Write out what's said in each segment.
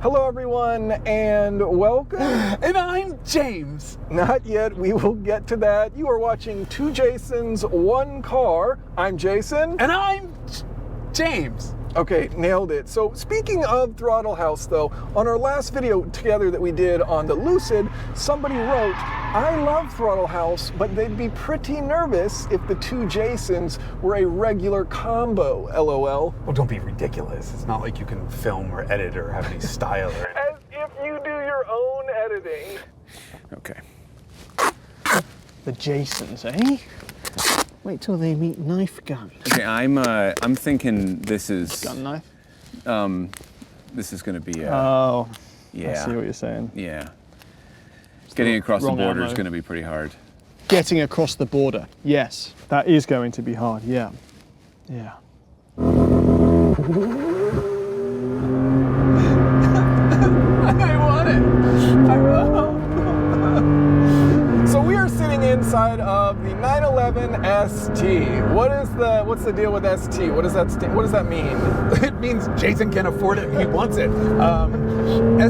Hello everyone and welcome. And I'm James. Not yet, we will get to that. You are watching Two Jasons, One Car. I'm Jason. And I'm James. Okay, nailed it. So speaking of Throttle House though, on our last video together that we did on the Lucid, somebody wrote, I love Throttle House, but they'd be pretty nervous if the Two Jasons were a regular combo, LOL. Well, don't be ridiculous. It's not like you can film or edit or have any style or As if you do your own editing. Okay. The Jasons, eh? Wait till they meet Knife Gun. Okay, I'm thinking this is Gun knife? this is gonna be Oh, yeah. I see what you're saying. Yeah. Getting across the wrong border ammo. is gonna be pretty hard. Getting across the border. Yes, that is going to be hard, yeah. Yeah. I want it. I will. So we are sitting inside of the 911 ST. What's the deal with ST? What does that mean? It means Jason can afford it and he wants it.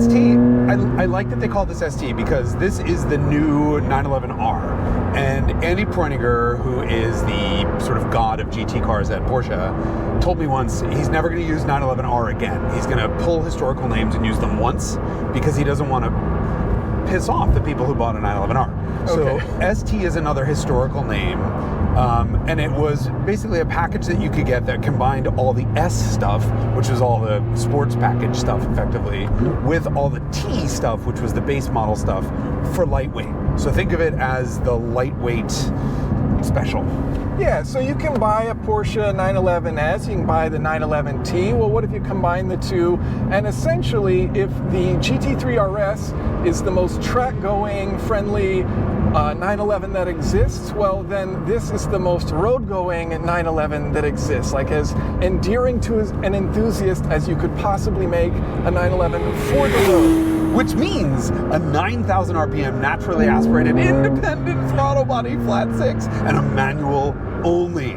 ST, I like that they call this ST because this is the new 911R. And Andy Preuninger, who is the sort of god of GT cars at Porsche, told me once he's never going to use 911R again. He's going to pull historical names and use them once because he doesn't want to piss off the people who bought a 911R. Okay. So ST is another historical name, and it was basically a package that you could get that combined all the S stuff, which was all the sports package stuff effectively, with all the T stuff, which was the base model stuff, for lightweight. So think of it as the lightweight special. Yeah, so you can buy a Porsche 911S, you can buy the 911T. Well, what if you combine the two? And essentially, if the GT3 RS is the most track-going, friendly 911 that exists, well, then this is the most road-going 911 that exists. Like as endearing to an enthusiast as you could possibly make a 911 for the road. Which means a 9,000 RPM naturally aspirated independent throttle body flat six and a manual only.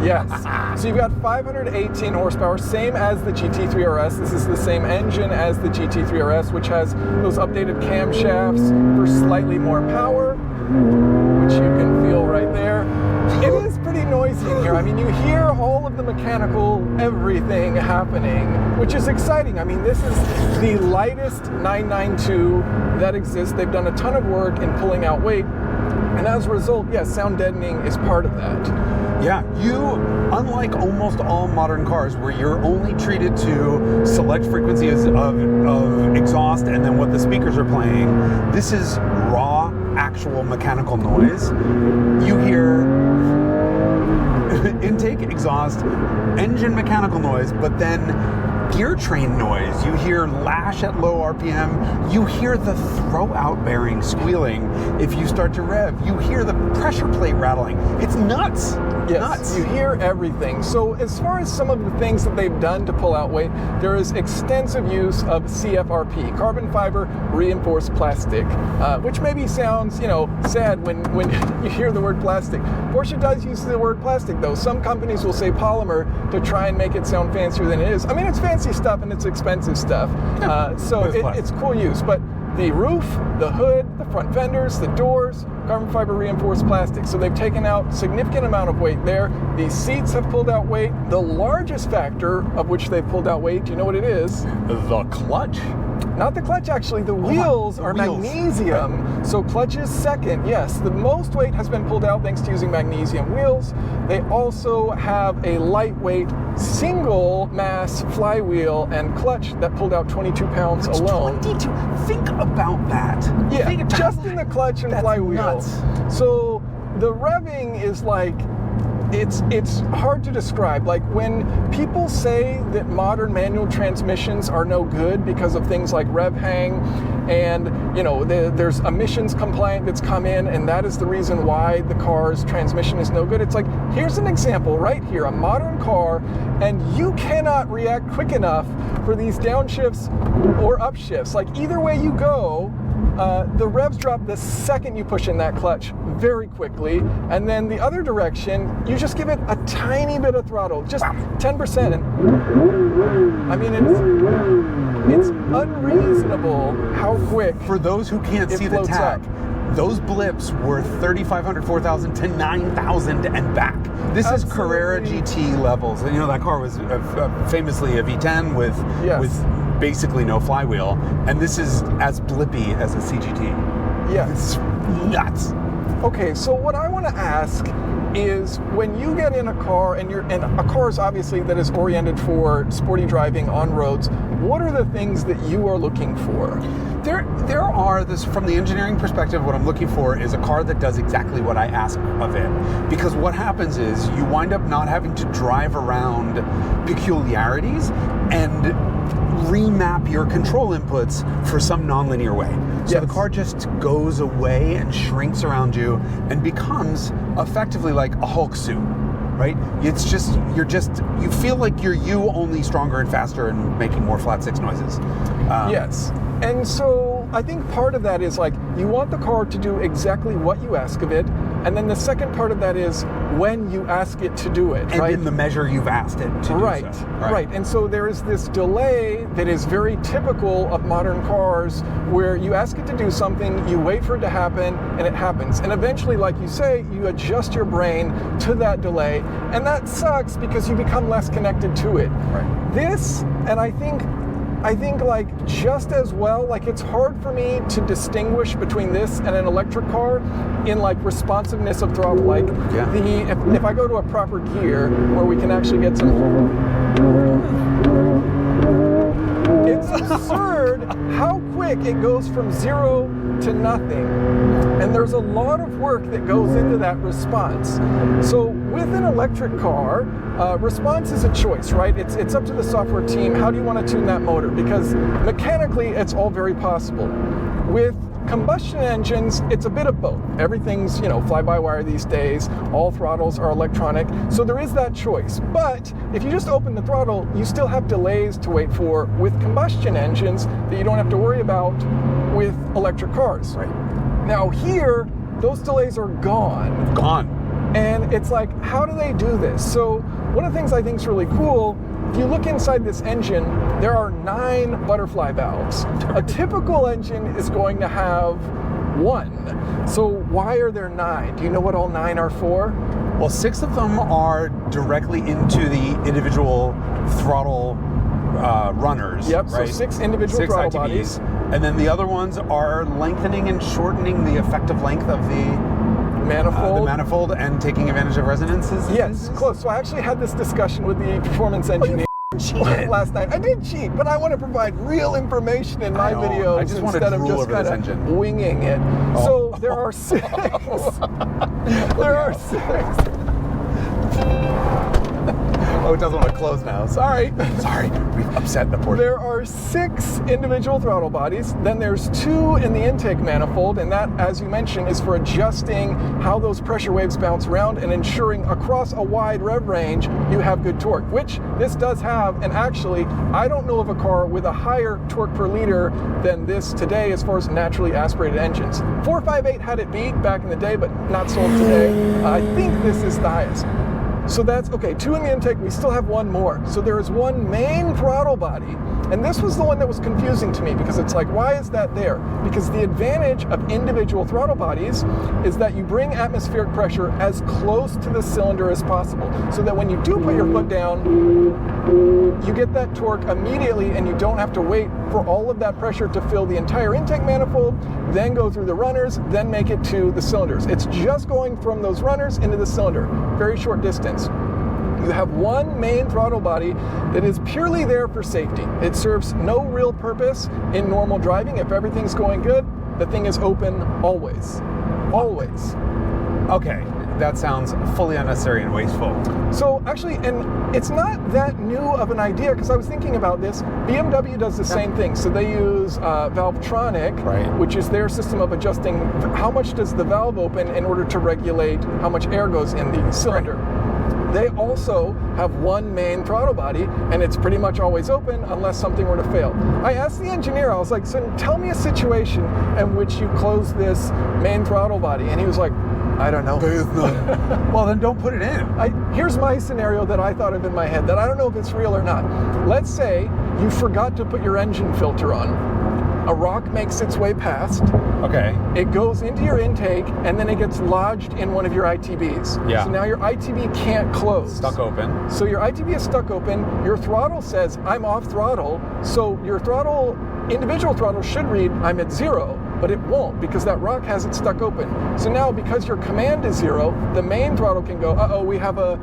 Yes. So you've got 518 horsepower, same as the GT3 RS. This is the same engine as the GT3 RS, which has those updated camshafts for slightly more power, which you can feel right there. It is pretty noisy in here. I mean, you hear all of the mechanical everything happening, which is exciting. I mean, this is the lightest 992 that exists. They've done a ton of work in pulling out weight, and as a result, yes, sound deadening is part of that. Yeah, unlike almost all modern cars where you're only treated to select frequencies of exhaust and then what the speakers are playing, this is raw, actual mechanical noise. You hear intake, exhaust, engine mechanical noise, but then gear train noise. You hear lash at low RPM. You hear the throw-out bearing squealing if you start to rev. You hear the pressure plate rattling. It's nuts. Yes, Nuts. you hear everything. So as far as some of the things that they've done to pull out weight, there is extensive use of CFRP, carbon fiber reinforced plastic, which maybe sounds, sad when you hear the word plastic. Porsche does use the word plastic though. Some companies will say polymer to try and make it sound fancier than it is. I mean, it's fancy stuff and it's expensive stuff. So it's cool use, but the roof, the hood, the front fenders, the doors, carbon fiber reinforced plastic. So they've taken out significant amount of weight there. These seats have pulled out weight. The largest factor of which they've pulled out weight, do you know what it is? The clutch. Not the clutch, actually. The wheels are magnesium. So clutch is second. Yes, the most weight has been pulled out thanks to using magnesium wheels. They also have a lightweight single mass flywheel and clutch that pulled out 22 pounds alone. 22. Think about that. Yeah, just in the clutch and flywheel. Nuts. So the revving is like, it's hard to describe. Like when people say that modern manual transmissions are no good because of things like rev hang and there's emissions compliant that's come in and that is the reason why the car's transmission is no good. It's like, here's an example right here, a modern car, and you cannot react quick enough for these downshifts or upshifts. Like either way you go, the revs drop the second you push in that clutch very quickly, and then the other direction, you just give it a tiny bit of throttle, just 10%. And I mean, it's unreasonable how quick. For those who can't see the tag, those blips were 3,500, 4,000 to 9,000 and back. This is Carrera GT levels. And, you know, that car was famously a V10 with basically no flywheel, and this is as blippy as a CGT. Yeah, it's nuts. Okay, so what I want to ask is, when you get in a car, and a car is obviously that is oriented for sporty driving on roads, what are the things that you are looking for? There are this, from the engineering perspective, what I'm looking for is a car that does exactly what I ask of it. Because what happens is you wind up not having to drive around peculiarities and remap your control inputs for some nonlinear way. So the car just goes away and shrinks around you and becomes effectively like a Hulk suit, right? It's just, you feel like you're you, only stronger and faster and making more flat six noises. Yes. And so I think part of that is, like, you want the car to do exactly what you ask of it, and then the second part of that is when you ask it to do it, and right? in the measure you've asked it to do so. Right. And so there is this delay that is very typical of modern cars, where you ask it to do something, you wait for it to happen, and it happens. And eventually, like you say, you adjust your brain to that delay, and that sucks because you become less connected to it. Right. This, and I think like just as well, like it's hard for me to distinguish between this and an electric car in like responsiveness of throttle. Like if I go to a proper gear where we can actually get some, it's absurd how quick it goes from 0 to nothing. And there's a lot of work that goes into that response. So with an electric car, response is a choice, right? It's up to the software team. How do you want to tune that motor? Because mechanically, it's all very possible. With combustion engines, it's a bit of both. Everything's, fly-by-wire these days. All throttles are electronic. So there is that choice. But if you just open the throttle, you still have delays to wait for with combustion engines that you don't have to worry about with electric cars. Right. Now here, those delays are gone. Gone. And it's like, how do they do this? So one of the things I think is really cool, if you look inside this engine, there are 9 butterfly valves. A typical engine is going to have 1. So why are there 9? Do you know what all 9 are for? Well, 6 of them are directly into the individual throttle runners. Yep, right? so 6 individual throttle bodies. And then the other ones are lengthening and shortening the effective length of the manifold and taking advantage of resonances. Yes, close. So I actually had this discussion with the performance engineer last night. I did cheat, but I want to provide real information in my videos instead of just kind of winging it. So there are 6. There are 6. Oh, it doesn't want to close now. Sorry, we've upset the Porsche. There are 6 individual throttle bodies. Then there's 2 in the intake manifold, and that, as you mentioned, is for adjusting how those pressure waves bounce around and ensuring across a wide rev range you have good torque, which this does have. And actually, I don't know of a car with a higher torque per liter than this today as far as naturally aspirated engines. 458 had it beat back in the day, but not sold today. I think this is the highest. So that's, okay, 2 in the intake, we still have 1 more. So there is 1 main throttle body, and this was the one that was confusing to me, because it's like, why is that there? Because the advantage of individual throttle bodies is that you bring atmospheric pressure as close to the cylinder as possible, so that when you do put your foot down, you get that torque immediately, and you don't have to wait for all of that pressure to fill the entire intake manifold, then go through the runners, then make it to the cylinders. It's just going from those runners into the cylinder. Very short distance. You have 1 main throttle body that is purely there for safety. It serves no real purpose in normal driving. If everything's going good, the thing is open always. Always. Okay, that sounds fully unnecessary and wasteful. So actually, and it's not that new of an idea, because I was thinking about this. BMW does the same thing. So they use Valvetronic, which is their system of adjusting how much does the valve open in order to regulate how much air goes in the cylinder. They also have one main throttle body, and it's pretty much always open unless something were to fail. I asked the engineer, I was like, so tell me a situation in which you close this main throttle body. And he was like, I don't know. Well, then don't put it in. Here's my scenario that I thought of in my head that I don't know if it's real or not. Let's say you forgot to put your engine filter on. A rock makes its way past. Okay. It goes into your intake, and then it gets lodged in one of your ITBs. Yeah. So now your ITB can't close. Stuck open. So your ITB is stuck open. Your throttle says, I'm off throttle. So your throttle, individual throttle should read, I'm at 0, but it won't because that rock has it stuck open. So now because your command is 0, the main throttle can go, uh-oh, we have a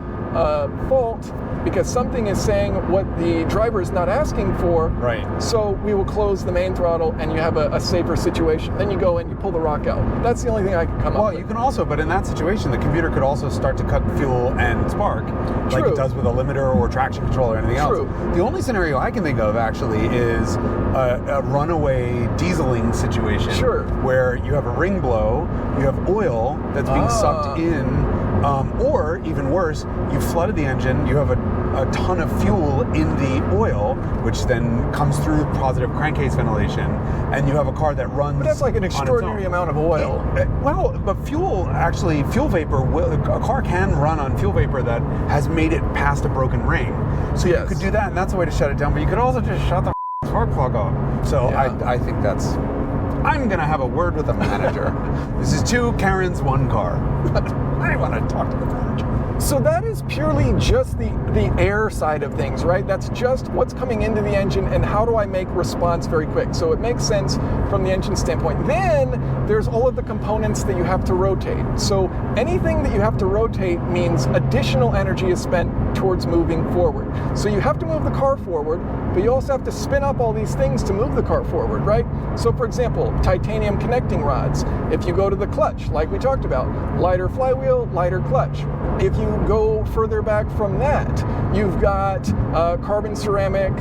fault because something is saying what the driver is not asking for. Right. So we will close the main throttle and you have a safer situation. Then you go and you pull the rock out. That's the only thing I can come up with. Well, you can also, but in that situation, the computer could also start to cut fuel and spark, like it does with a limiter or traction control or anything else. The only scenario I can think of actually is a runaway dieseling situation. Sure. Where you have a ring blow, you have oil that's being sucked in, or even worse, you flooded the engine, you have a ton of fuel in the oil, which then comes through positive crankcase ventilation, and you have a car that runs. But that's like an extraordinary amount of oil. Well, but fuel vapor, a car can run on fuel vapor that has made it past a broken ring. So you could do that, and that's a way to shut it down, but you could also just shut the spark plug off. So I think that's, I'm gonna have a word with the manager. This is 2 Karens, 1 car. I want to talk to the manager. So that is purely just the air side of things, right? That's just what's coming into the engine and how do I make response very quick. So it makes sense from the engine standpoint. Then there's all of the components that you have to rotate. So anything that you have to rotate means additional energy is spent towards moving forward. So you have to move the car forward, but you also have to spin up all these things to move the car forward, right? So for example, titanium connecting rods. If you go to the clutch, like we talked about, lighter flywheel, lighter clutch. If you go further back from that, you've got carbon ceramic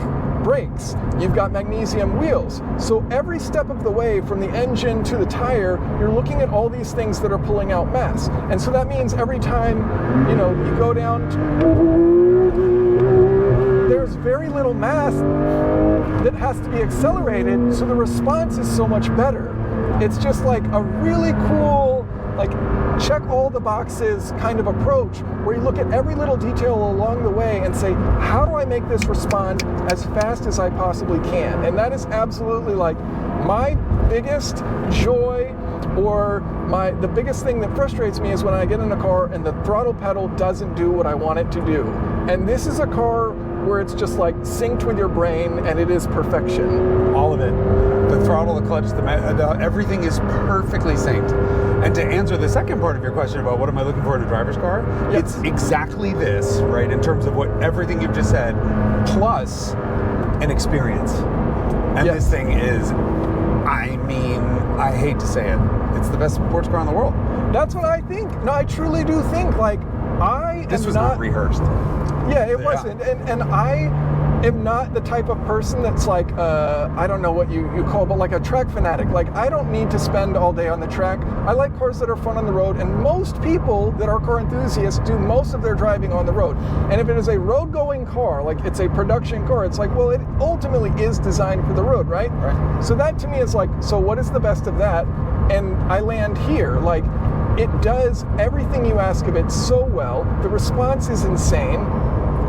brakes, you've got magnesium wheels. So every step of the way from the engine to the tire, you're looking at all these things that are pulling out mass. And so that means every time, you go down, there's very little mass that has to be accelerated, so the response is so much better. It's just like a really cool, check all the boxes kind of approach where you look at every little detail along the way and say, how do I make this respond as fast as I possibly can? And that is absolutely my biggest joy, or the biggest thing that frustrates me is when I get in a car and the throttle pedal doesn't do what I want it to do. And this is a car where it's just synced with your brain and it is perfection. All of it. The throttle, the clutch, everything is perfectly synced. And to answer the second part of your question about what am I looking for in a driver's car, it's exactly this, right? In terms of everything you've just said, plus an experience. And this thing is, I hate to say it, it's the best sports car in the world. That's what I think. No, I truly do think this was not rehearsed. Yeah, it wasn't. And I am not the type of person that's I don't know what you call, but a track fanatic. I don't need to spend all day on the track. I like cars that are fun on the road, and most people that are car enthusiasts do most of their driving on the road. And if it is a road-going car, it's a production car, it's well, it ultimately is designed for the road, right? Right. So that to me is so what is the best of that? And I land here, it does everything you ask of it so well. The response is insane.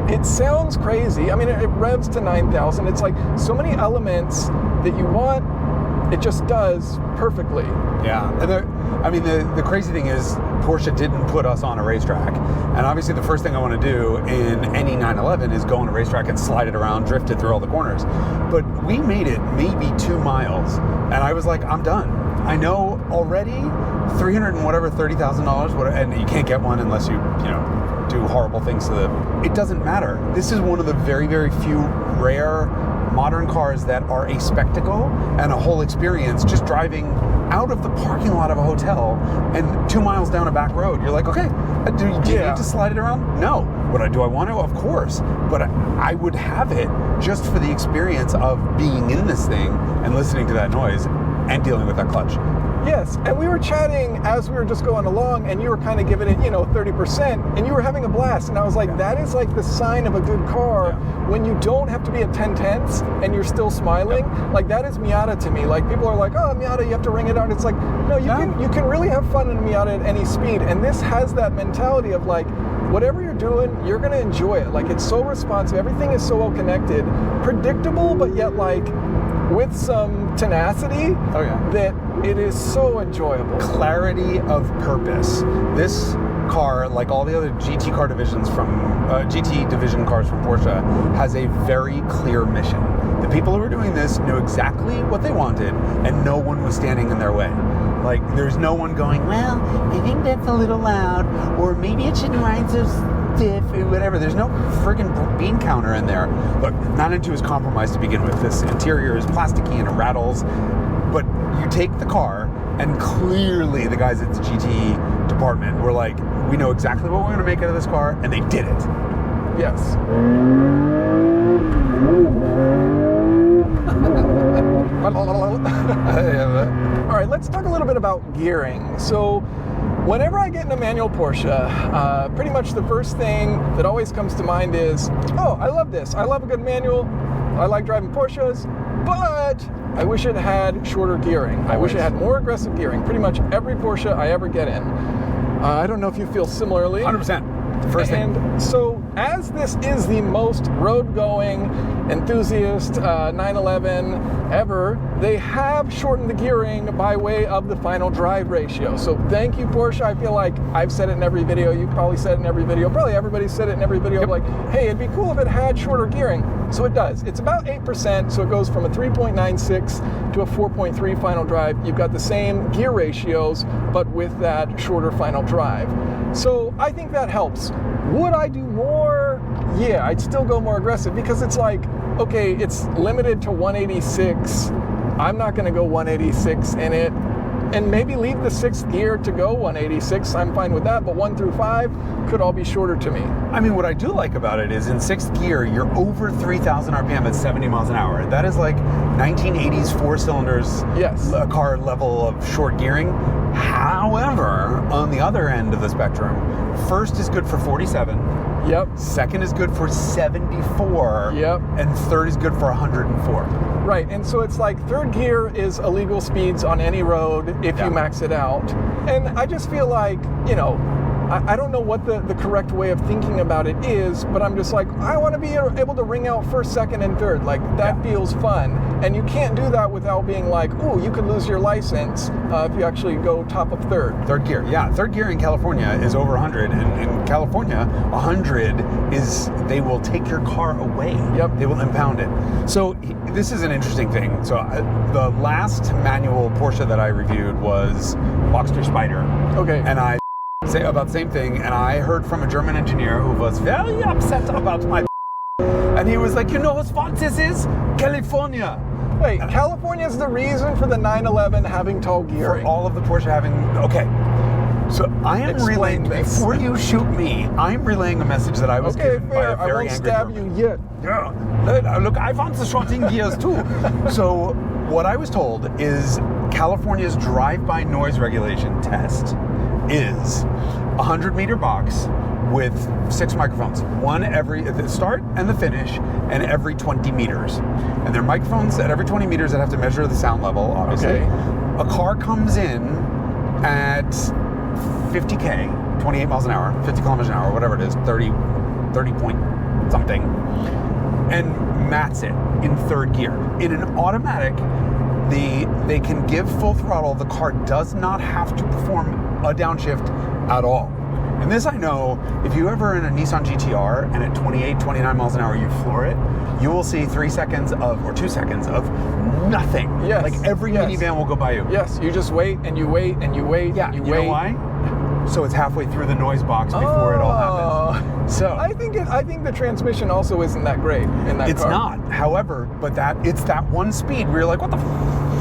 It sounds crazy. I mean, it revs to 9,000. It's so many elements that you want, it just does perfectly. Yeah. And the crazy thing is Porsche didn't put us on a racetrack. And obviously the first thing I want to do in any 911 is go on a racetrack and slide it around, drift it through all the corners. But we made it maybe 2 miles. And I was I'm done. I know already $300 and whatever, $30,000, and you can't get one unless you do horrible things to them. It doesn't matter. This is one of the very, very few rare modern cars that are a spectacle and a whole experience. Just driving out of the parking lot of a hotel and 2 miles down a back road, you're okay, do you need to slide it around? No. Do I want to? Of course. But I would have it just for the experience of being in this thing and listening to that noise and dealing with that clutch. Yes, and we were chatting as we were just going along, and you were kind of giving it, 30%, and you were having a blast. And I was like, that is like the sign of a good car when you don't have to be at 10 tenths and you're still smiling. Like, that is Miata to me. Like, people are like, oh, Miata, you have to ring it out. It's like, no, you can really have fun in a Miata at any speed. And this has that mentality of like, whatever you're doing, you're going to enjoy it. Like, it's so responsive. Everything is so well connected, predictable, but yet like with some tenacity that it is so enjoyable. Clarity of purpose. This car, like all the other GT car divisions GT division cars from Porsche, has a very clear mission. The people who were doing this knew exactly what they wanted, and no one was standing in their way. Like, there's no one going, well, I think that's a little loud, or maybe it shouldn't ride so stiff, or whatever. There's no friggin' bean counter in there. Look, 992 is compromised to begin with. This interior is plasticky and it rattles, but you take the car, and clearly the guys at the GT department were like, we know exactly what we're going to make out of this car, and they did it. Yes. All right, let's talk a little bit about gearing. So, whenever I get in a manual Porsche, pretty much the first thing that always comes to mind is, oh, I love this. I love a good manual. I like driving Porsches, but I wish it had shorter gearing. I wish it had more aggressive gearing. Pretty much every Porsche I ever get in. I don't know if you feel similarly. 100%. First thing. And so, as this is the most road-going, enthusiast 911 ever, they have shortened the gearing by way of the final drive ratio. So thank you, Porsche. I feel like I've said it in every video. You probably said it in every video. Probably everybody said it in every video. Like, hey, it'd be cool if it had shorter gearing. So it does. It's about 8%. So it goes from a 3.96 to a 4.3 final drive. You've got the same gear ratios, but with that shorter final drive. So I think that helps. Would I do more? Yeah, I'd still go more aggressive, because it's like, okay, it's limited to 186. I'm not going to go 186 in it. And maybe leave the sixth gear to go 186. I'm fine with that, but 1 through 5 could all be shorter to me. I mean, what I do like about it is in sixth gear, you're over 3,000 RPM at 70 miles an hour. That is like 1980s 4 cylinders car level of short gearing. However, on the other end of the spectrum, first is good for 47. Yep. Second is good for 74. Yep. And third is good for 104. Right, and so it's like third gear is illegal speeds on any road if you max it out. And I just feel like, I don't know what the correct way of thinking about it is, but I'm just like, I want to be able to ring out first, second, and third. Like, that feels fun. And you can't do that without being like, ooh, you could lose your license if you actually go top of third. Third gear, yeah. Third gear in California is over 100. And in California, 100 is, they will take your car away. Yep. They will impound it. So this is an interesting thing. So the last manual Porsche that I reviewed was Boxster Spider. Okay. And I say about the same thing, and I heard from a German engineer who was very upset about my and he was like, you know whose fault this is? California. Wait, California is the reason for the 911 having tall gearing? For all of the Porsche having, okay. So I am relaying, before you shoot me, I'm relaying a message that I was given by a very angry German. I won't stab you yet. Yeah. Look, I found the short in gears too. So what I was told is California's drive-by noise regulation test is a 100-meter box with 6 microphones, one every at the start and the finish, and every 20 meters. And there are microphones at every 20 meters that have to measure the sound level, obviously. Okay. A car comes in at 50K, 28 miles an hour, 50 kilometers an hour, whatever it is, 30 point something, and mats it in third gear. In an automatic, they can give full throttle. The car does not have to perform a downshift at all. And this I know, if you ever in a Nissan GT-R and at 28, 29 miles an hour you floor it, you will see 3 seconds of, or 2 seconds of nothing. Yes. Like every minivan will go by you. Yes, you just wait and you wait and you wait and you wait. You know why? So it's halfway through the noise box before it all happens. So I think the transmission also isn't that great in that car. It's not. However, but it's that one speed where you're like, what the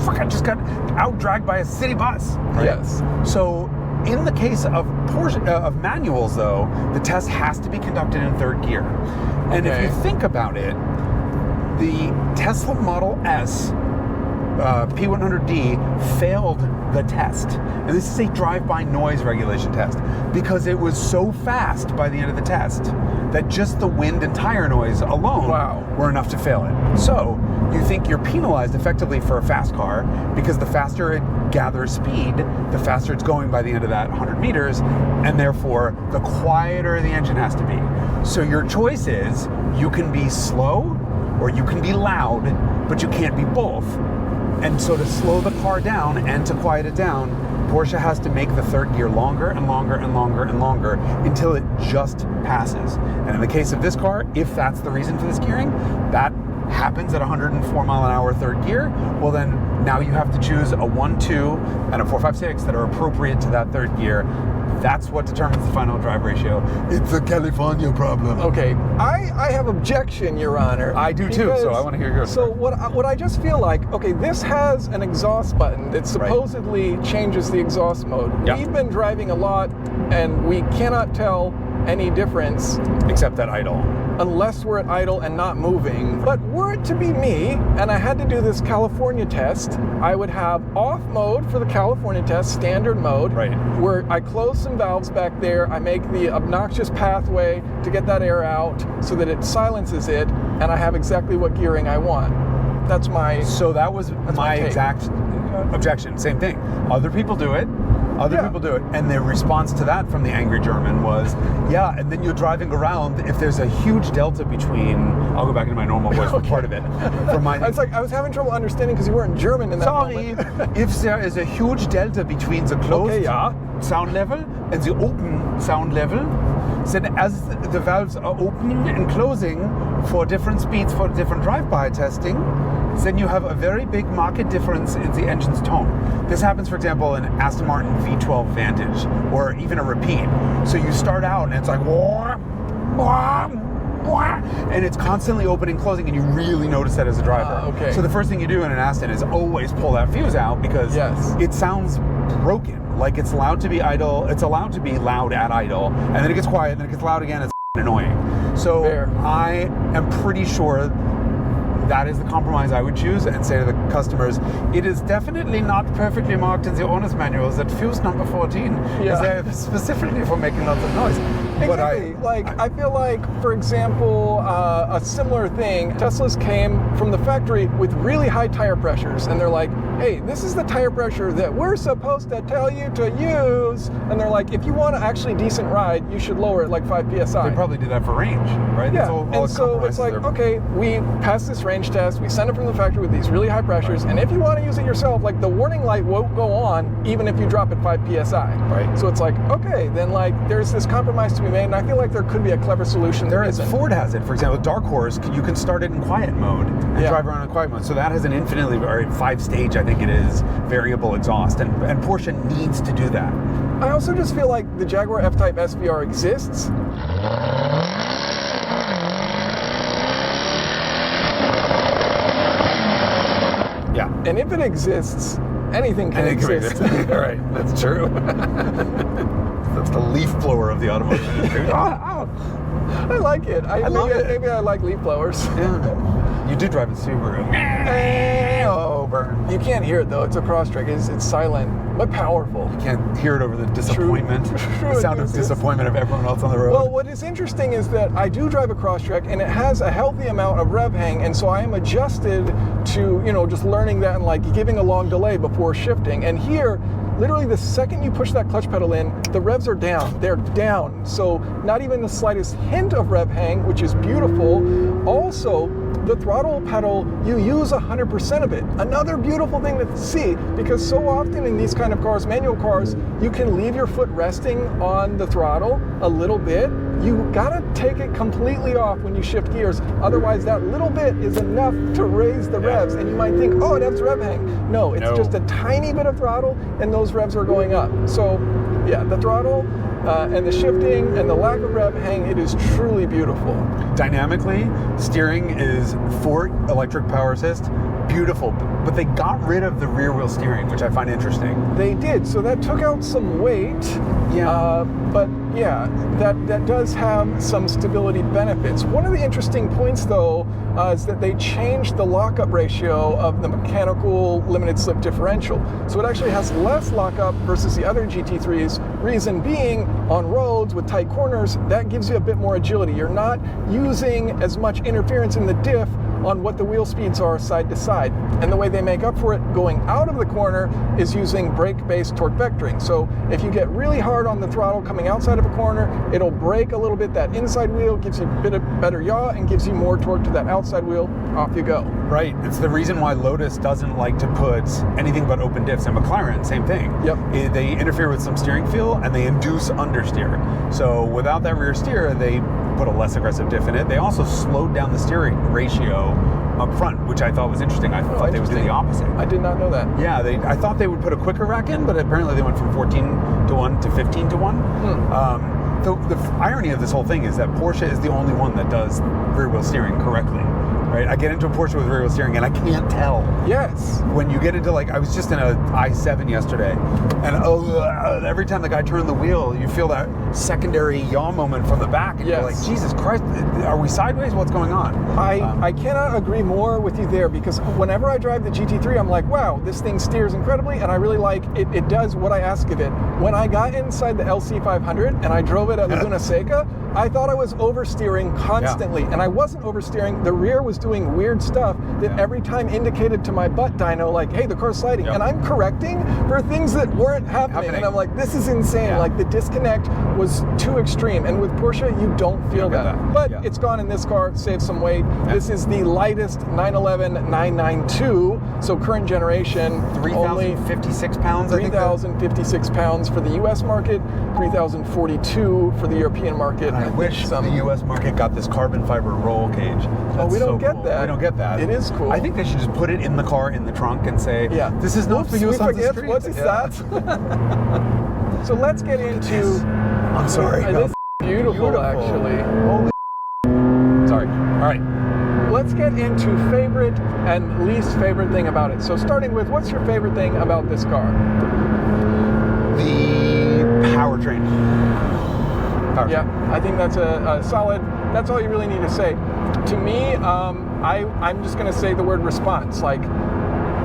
fuck? I just got out-dragged by a city bus. Right? Yes. So in the case of Porsche, of manuals, though, the test has to be conducted in third gear. And if you think about it, the Tesla Model S P100D failed the test. And this is a drive-by noise regulation test because it was so fast by the end of the test that just the wind and tire noise alone were enough to fail it. So you think you're penalized effectively for a fast car because the faster it gathers speed, the faster it's going by the end of that 100 meters, and therefore the quieter the engine has to be. So your choice is you can be slow or you can be loud, but you can't be both. And so to slow the car down and to quiet it down, Porsche has to make the third gear longer and longer and longer and longer until it just passes. And in the case of this car, if that's the reason for this gearing, that happens at 104 mile an hour third gear, well then now you have to choose a 1, 2, and a 4, 5, 6 that are appropriate to that third gear. That's what determines the final drive ratio. It's a California problem. Okay, I have objection, Your Honor. I do too, so I want to hear yours. So what I just feel like, okay, this has an exhaust button that supposedly changes the exhaust mode. Yep. We've been driving a lot, and we cannot tell any difference. Except at idle. Unless we're at idle and not moving. But were it to be me, and I had to do this California test, I would have off mode for the California test, standard mode, where I close some valves back there, I make the obnoxious pathway to get that air out so that it silences it, and I have exactly what gearing I want. That's my... So that was my exact objection. Same thing. Other people do it. People do it. And the response to that from the angry German was, yeah, and then you're driving around, if there's a huge delta between, I'll go back into my normal voice for part of it. It's like, I was having trouble understanding because you weren't German in that moment. If there is a huge delta between the closed sound level and the open sound level, then as the valves are opening and closing for different speeds for different drive-by testing, then you have a very big market difference in the engine's tone. This happens, for example, in Aston Martin V12 Vantage, or even a Repeat. So you start out and it's like, wah, wah, wah, and it's constantly opening and closing, and you really notice that as a driver. So the first thing you do in an Aston is always pull that fuse out because it sounds broken. Like it's allowed to be idle, it's allowed to be loud at idle, and then it gets quiet, and then it gets loud again, it's annoying. So I am pretty sure that is the compromise I would choose and say to the customers, it is definitely not perfectly marked in the owner's manuals that fuse number 14 is there specifically for making lots of noise. Exactly. But I feel like, for example, a similar thing, Teslas came from the factory with really high tire pressures, and they're like, hey, this is the tire pressure that we're supposed to tell you to use. And they're like, if you want an actually decent ride, you should lower it like 5 PSI. They probably do that for range, right? Yeah, and so it's like, okay, we pass this range test, we send it from the factory with these really high pressures, and if you want to use it yourself, like the warning light won't go on even if you drop it 5 PSI. Right. So it's like, okay, then like there's this compromise to be made, and I feel like there could be a clever solution. There is. Ford has it. For example, Dark Horse, you can start it in quiet mode and drive around in quiet mode. So that has an infinitely, or 5-stage, I think it is, variable exhaust, and Porsche needs to do that. I also just feel like the Jaguar F-Type SVR exists. Yeah. And if it exists, anything can exist. All right, that's true. That's the leaf blower of the automotive industry. I like it. I love it. Maybe I like leaf blowers. Yeah. You do drive a Subaru. Oh, burn. You can't hear it though. It's a Crosstrek. It's silent but powerful. You can't hear it over the disappointment, the sound of disappointment of everyone else on the road. Well, what is interesting is that I do drive a Crosstrek, and it has a healthy amount of rev hang, and so I am adjusted to, just learning that and like giving a long delay before shifting. And here, literally the second you push that clutch pedal in, the revs are down. They're down. So not even the slightest hint of rev hang, which is beautiful. Also, the throttle pedal, you use 100% of it. Another beautiful thing to see, because so often in these kind of cars, manual cars, you can leave your foot resting on the throttle a little bit. You gotta take it completely off when you shift gears. Otherwise, that little bit is enough to raise the revs, and you might think, oh, it has rev hang. No, it's just a tiny bit of throttle, and those revs are going up. So, yeah, the throttle and the shifting and the lack of rev hang, it is truly beautiful. Dynamically, steering is 4 electric power assist, beautiful, but they got rid of the rear wheel steering, which I find interesting. They did, so that took out some weight. Yeah. But yeah, that does have some stability benefits. One of the interesting points, though, is that they changed the lockup ratio of the mechanical limited slip differential. So it actually has less lockup versus the other GT3s. Reason being, on roads with tight corners, that gives you a bit more agility. You're not using as much interference in the diff on what the wheel speeds are side to side. And the way they make up for it going out of the corner is using brake-based torque vectoring. So if you get really hard on the throttle coming outside of a corner, it'll brake a little bit that inside wheel, gives you a bit of better yaw, and gives you more torque to that outside wheel. Off you go. Right. It's the reason why Lotus doesn't like to put anything but open diffs, and McLaren, same thing. Yep. They interfere with some steering feel and they induce understeer. So without that rear steer, they put a less aggressive diff in it. They also slowed down the steering ratio up front, which I thought was interesting. I thought they would do the opposite. I did not know that. Yeah, I thought they would put a quicker rack in, but apparently they went from 14-1 to 15-1. The irony of this whole thing is that Porsche is the only one that does rear wheel steering correctly. Right? I get into a Porsche with rear wheel steering and I can't tell. Yes. When you get into, like, I was just in a i7 yesterday, and every time the guy turned the wheel, you feel that secondary yaw moment from the back, and you're like, Jesus Christ, are we sideways? What's going on? I cannot agree more with you there, because whenever I drive the GT3, I'm like, wow, this thing steers incredibly, and I really like it. It does what I ask of it. When I got inside the LC500 and I drove it at Laguna Seca, I thought I was oversteering constantly, and I wasn't oversteering. The rear was doing weird stuff that every time indicated to my butt dyno, like, hey, the car's sliding. And I'm correcting for things that weren't happening. And I'm like, this is insane. Like, the disconnect was too extreme. And with Porsche, you don't feel that. But it's gone in this car, saves some weight. This is the lightest 911 992, so current generation. 3,056 pounds, 3,056 pounds for the US market, 3,042 for the European market. I wish the US market got this carbon fiber roll cage. We don't get that. We don't get that. It is cool. I think they should just put it in the car, in the trunk, and say, this is not for use on the street. What is that? So let's get into... I'm sorry. This is beautiful, actually. Holy sorry. All right. Let's get into favorite and least favorite thing about it. So starting with, what's your favorite thing about this car? The powertrain. Yeah, I think that's a solid, that's all you really need to say. To me, I'm just gonna say the word response. Like,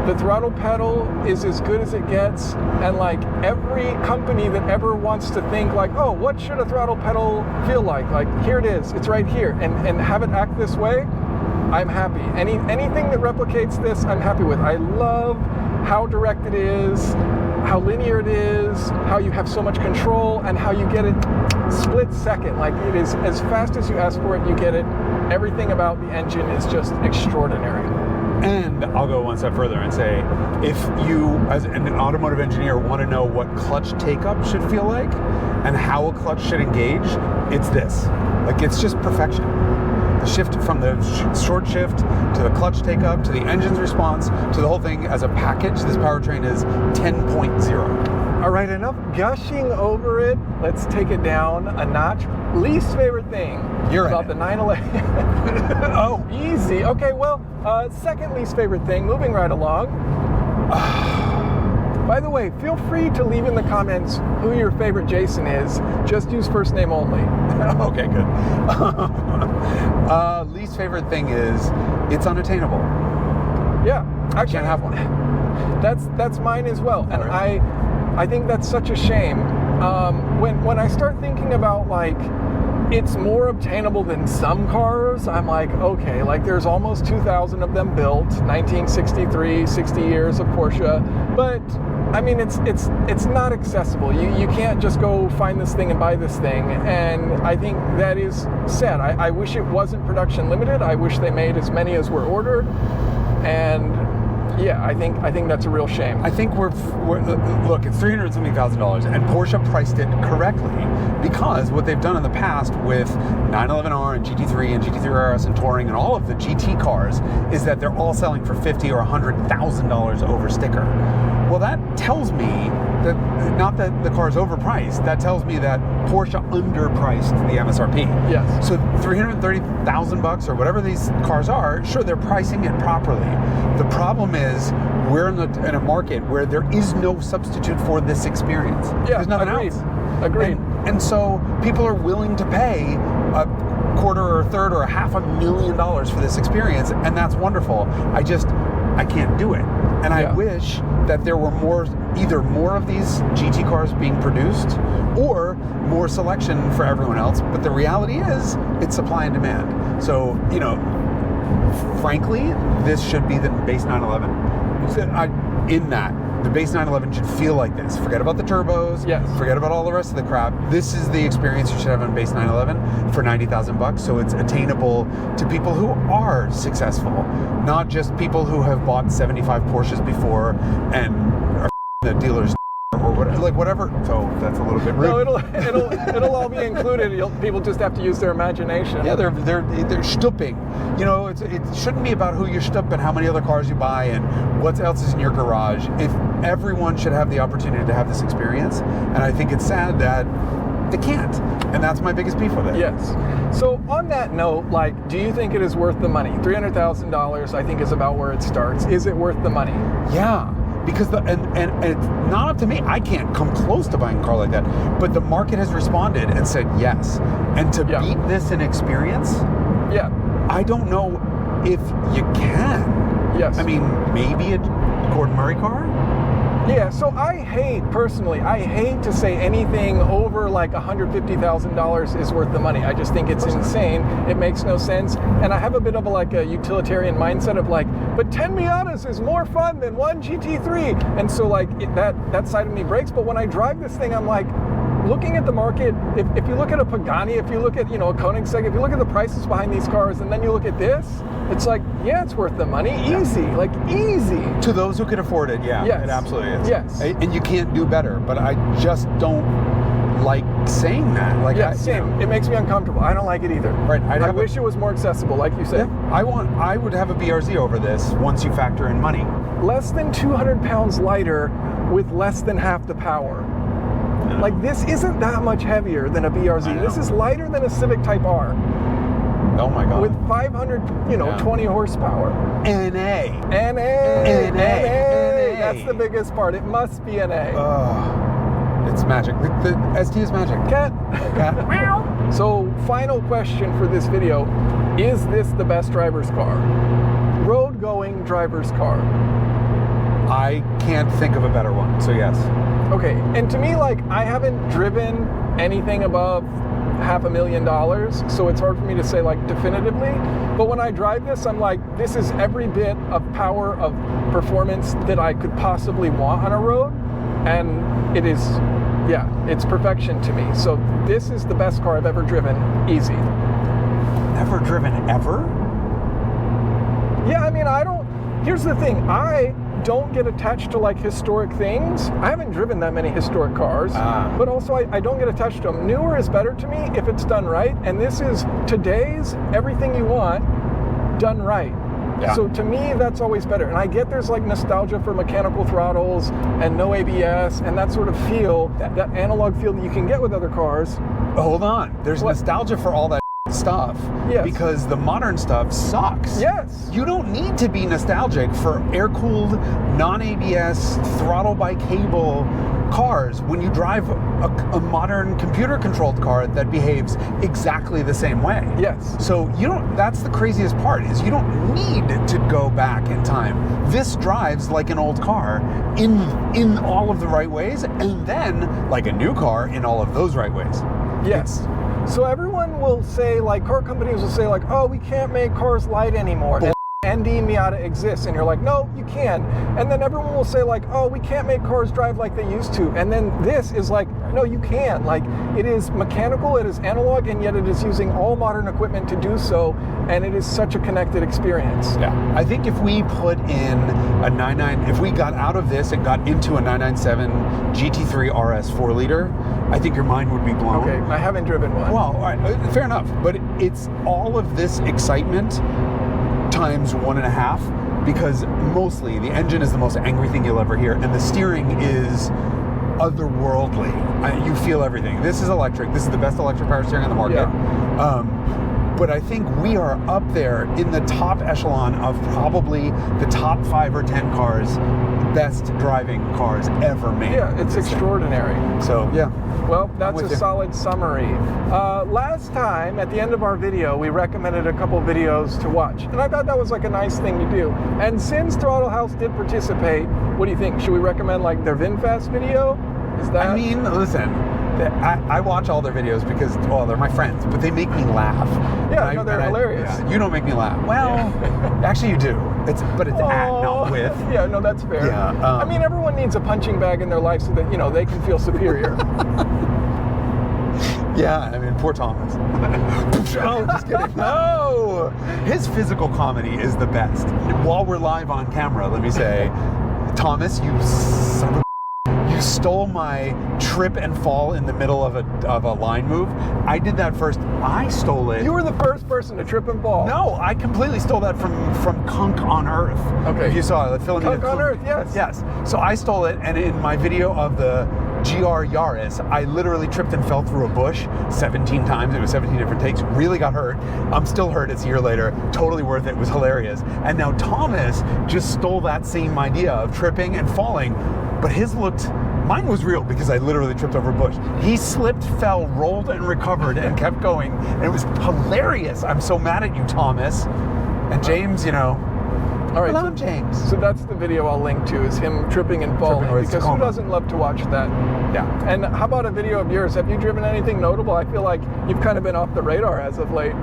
the throttle pedal is as good as it gets, and like every company that ever wants to think like, oh, what should a throttle pedal feel like here it is, it's right here, and have it act this way, I'm happy. Anything that replicates this, I'm happy with. I love how direct it is, how linear it is, how you have so much control, and how you get it split second. Like, it is as fast as you ask for it, you get it. Everything about the engine is just extraordinary. And I'll go one step further and say, if you, as an automotive engineer, want to know what clutch take-up should feel like and how a clutch should engage, it's this. Like, it's just perfection. The shift from the short shift to the clutch take-up to the engine's response to the whole thing as a package, this powertrain is 10.0. All right, enough gushing over it. Let's take it down a notch. Least favorite thing about the 911. Oh, easy. Okay, well, second least favorite thing, moving right along. By the way, feel free to leave in the comments who your favorite Jason is. Just use first name only. Okay, good. Least favorite thing is it's unattainable. Yeah, I can't have one. That's mine as well, and I think that's such a shame. When I start thinking about, like, it's more obtainable than some cars, I'm like, okay, like, there's almost 2,000 of them built, 1963, 60 years of Porsche, but I mean, it's not accessible. You can't just go find this thing and buy this thing, and I think that is sad. I wish it wasn't production limited. I wish they made as many as were ordered, and yeah, I think that's a real shame. I think we're look, it's $370,000, and Porsche priced it correctly, because what they've done in the past with 911R and GT3 and GT3 RS and Touring and all of the GT cars is that they're all selling for $50,000 or $100,000 over sticker. Well, that tells me that, not that the car's overpriced, that tells me that Porsche underpriced the MSRP. Yes. So $330,000 or whatever these cars are, sure, they're pricing it properly. The problem is we're in a market where there is no substitute for this experience. Yeah, There's nothing agreed. else. Agreed. And so people are willing to pay a quarter or a third or $500,000 for this experience, and that's wonderful. I can't do it. And I wish that there were either more of these GT cars being produced or more selection for everyone else. But the reality is it's supply and demand. So, you know, frankly, this should be the base 911. The base 911 should feel like this. Forget about the turbos. Yes. Forget about all the rest of the crap. This is the experience you should have on base 911 for $90,000. So it's attainable to people who are successful, not just people who have bought 75 Porsches before and are the dealers or whatever. So that's a little bit rude. No, it'll all be included. People just have to use their imagination. Yeah, they're stupping. You know, it shouldn't be about who you stup and how many other cars you buy and what else is in your garage. If everyone should have the opportunity to have this experience, and I think it's sad that they can't, and that's my biggest beef with it. Yes. So on that note, like, do you think it is worth the money? $300,000, I think, is about where it starts. Is it worth the money? Yeah. Because and it's not up to me. I can't come close to buying a car like that. But the market has responded and said yes. And to beat this in experience, I don't know if you can. Yes. I mean, maybe a Gordon Murray car? Yeah, so I hate to say anything over like $150,000 is worth the money. I just think it's insane. It makes no sense. And I have a bit of a utilitarian mindset of like, but 10 Miatas is more fun than one GT3. And so like that side of me breaks. But when I drive this thing, I'm like, looking at the market, if you look at a Pagani, if you look at, you know, a Koenigsegg, if you look at the prices behind these cars and then you look at this, it's like, yeah, it's worth the money. Easy, like easy. To those who can afford it, yeah. Yes. It absolutely is. Yes. And you can't do better, but I just don't like saying that. Like, yeah, same. It makes me uncomfortable. I don't like it either. Right. I wish it was more accessible, like you said. Yeah, I would have a BRZ over this once you factor in money. Less than 200 pounds lighter with less than half the power. Like, this isn't that much heavier than a BRZ. This is lighter than a Civic Type R. Oh my God. With 500, 20 horsepower. NA. That's the biggest part. It must be an A. It's magic. The ST is magic. Cat. So, final question for this video. Is this the best driver's car? Road-going driver's car. I can't think of a better one, so yes. Okay, and to me, like, I haven't driven anything above $500,000, so it's hard for me to say, like, definitively. But when I drive this, I'm like, this is every bit of power, of performance that I could possibly want on a road, and it is, it's perfection to me. So this is the best car I've ever driven, easy. Never driven ever? Yeah, I mean, here's the thing, I don't get attached to like historic things. I haven't driven that many historic cars, but also I don't get attached to them. Newer is better to me if it's done right, and this is today's everything you want done right. Yeah. So to me, that's always better. And I get there's like nostalgia for mechanical throttles and no ABS and that sort of feel, that analog feel that you can get with other cars. Hold on, there's nostalgia for all that stuff, because the modern stuff sucks. Yes. You don't need to be nostalgic for air-cooled, non-ABS, throttle by cable cars when you drive a modern computer-controlled car that behaves exactly the same way. Yes. So that's the craziest part, is you don't need to go back in time. This drives like an old car in all of the right ways, and then like a new car in all of those right ways. Yes. So everyone will say, like, car companies will say, like, oh, we can't make cars light anymore. And ND Miata exists. And you're like, no, you can. And then everyone will say, like, oh, we can't make cars drive like they used to. And then this is like, no, you can. Like, it is mechanical, it is analog, and yet it is using all modern equipment to do so. And it is such a connected experience. Yeah. I think if we put in if we got out of this and got into a 997 GT3 RS 4-liter, I think your mind would be blown. Okay, I haven't driven one. Well, all right, fair enough. But it's all of this excitement times 1.5 because mostly the engine is the most angry thing you'll ever hear, and the steering is otherworldly. You feel everything. This is electric. This is the best electric power steering on the market. But I think we are up there in the top echelon of probably the top 5 or 10 cars, best driving cars ever made. Yeah, it's extraordinary. So, yeah. Well, that's with a you. solid summary. Last time, at the end of our video, we recommended a couple videos to watch. And I thought that was like a nice thing to do. And since Throttle House did participate, what do you think? Should we recommend like their VinFast video? Is that... I mean, listen, I watch all their videos because, well, they're my friends, but they make me laugh. Yeah, no, they're hilarious. Yeah, you don't make me laugh. Well, actually you do. But it's at, not with. Yeah, no, that's fair. Yeah, I mean, everyone needs a punching bag in their life so that, you know, they can feel superior. Yeah, I mean, poor Thomas. Oh, just kidding. No! His physical comedy is the best. While we're live on camera, let me say, Thomas, you son of a... You stole my trip and fall in the middle of a line move. I did that first. I stole it. You were the first person to trip and fall. No, I completely stole that from Kunk on Earth. Okay. If you saw it, filming Kunk on Earth, yes. Yes. So I stole it, and in my video of the GR Yaris, I literally tripped and fell through a bush 17 times. It was 17 different takes. Really got hurt. I'm still hurt. It's a year later. Totally worth it. It was hilarious. And now Thomas just stole that same idea of tripping and falling, but his looked... Mine was real because I literally tripped over a bush. He slipped, fell, rolled, and recovered and kept going. And it was hilarious. I'm so mad at you, Thomas. And James, you know. All right, Hello, James. So that's the video I'll link to, is him tripping and falling, Tripping because who doesn't love to watch that? Yeah. And how about a video of yours? Have you driven anything notable? I feel like you've kind of been off the radar as of late.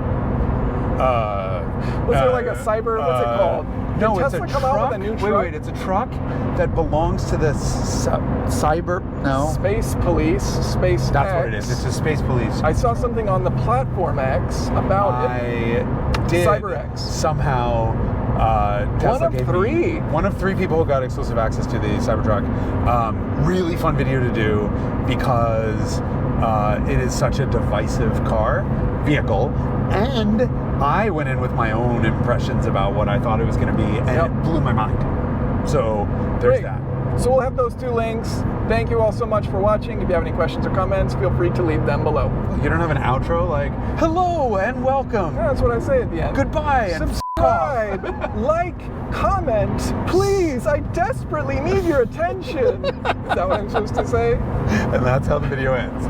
Was there like a cyber, what's it called? No, Did it's a Tesla come truck. out with a new truck? Wait, it's a truck that belongs to the cyber. No, Space Police, Space that's X. what it is. It's a space police. I saw something on the Platform X about it. I did CyberX. somehow. Tesla gave me one of three people who got exclusive access to the Cybertruck. Really fun video to do because it is such a divisive vehicle, and I went in with my own impressions about what I thought it was going to be, and it blew my mind. So there's that. So we'll have those two links. Thank you all so much for watching. If you have any questions or comments, feel free to leave them below. You don't have an outro like, hello and welcome. Yeah, that's what I say at the end. Goodbye and subscribe, like, comment, please. I desperately need your attention. Is that what I'm supposed to say? And that's how the video ends.